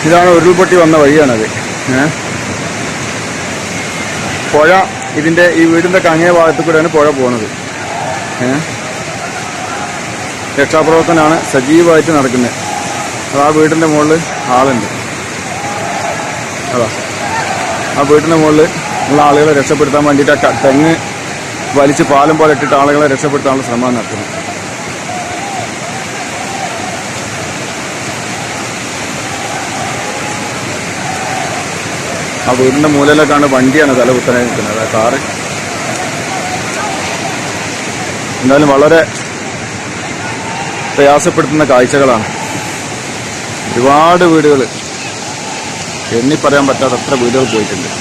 ഇതാണ് ഉരുൾപൊട്ടി വന്ന വഴിയാണത്. പുഴ ഈ വീടിന്റെ കങ്ങേ ഭാഗത്തു കൂടെയാണ് പുഴ പോകുന്നത്. രക്ഷാപ്രവർത്തനമാണ് സജീവമായിട്ട് നടക്കുന്നത്. ആ വീടിന്റെ മുകളിൽ ആളുണ്ട്. അതാ ആ വീടിന്റെ മുകളിൽ ഉള്ള ആളുകളെ രക്ഷപ്പെടുത്താൻ വേണ്ടിയിട്ട് തെങ്ങ് വലിച്ച് പാലം പോലെ ഇട്ടിട്ട് ആളുകളെ രക്ഷപ്പെടുത്താനുള്ള ശ്രമം നടത്തുന്നു. ആ വീടിന്റെ മൂലയിലേക്കാണ് വണ്ടിയാണ് തല കുത്തനായി നിൽക്കുന്നത്. അതായത് കാറ്. എന്നാലും വളരെ പ്രയാസപ്പെടുത്തുന്ന കാഴ്ചകളാണ്. ഒരുപാട് വീടുകൾ, എണ്ണി പറയാൻ പറ്റാത്ത അത്ര വീടുകൾ പോയിട്ടുണ്ട്.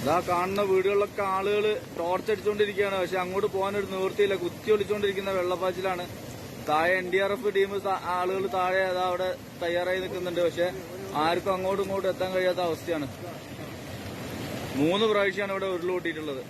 ഇതാ കാണുന്ന വീടുകളിലൊക്കെ ആളുകൾ ടോർച്ച് അടിച്ചുകൊണ്ടിരിക്കുകയാണ്. പക്ഷെ അങ്ങോട്ട് പോകാനൊരു നിവൃത്തിയില്ല. കുത്തി ഒളിച്ചുകൊണ്ടിരിക്കുന്ന വെള്ളപ്പാച്ചിലാണ്. താഴെ NDRF ടീം ആളുകൾ താഴെ അവിടെ തയ്യാറായി നിൽക്കുന്നുണ്ട്. പക്ഷെ ആർക്കും അങ്ങോട്ടും ഇങ്ങോട്ടും എത്താൻ കഴിയാത്ത അവസ്ഥയാണ്. 3 പ്രാവശ്യമാണ് ഇവിടെ ഉരുൾ പൊട്ടിയിട്ടുള്ളത്.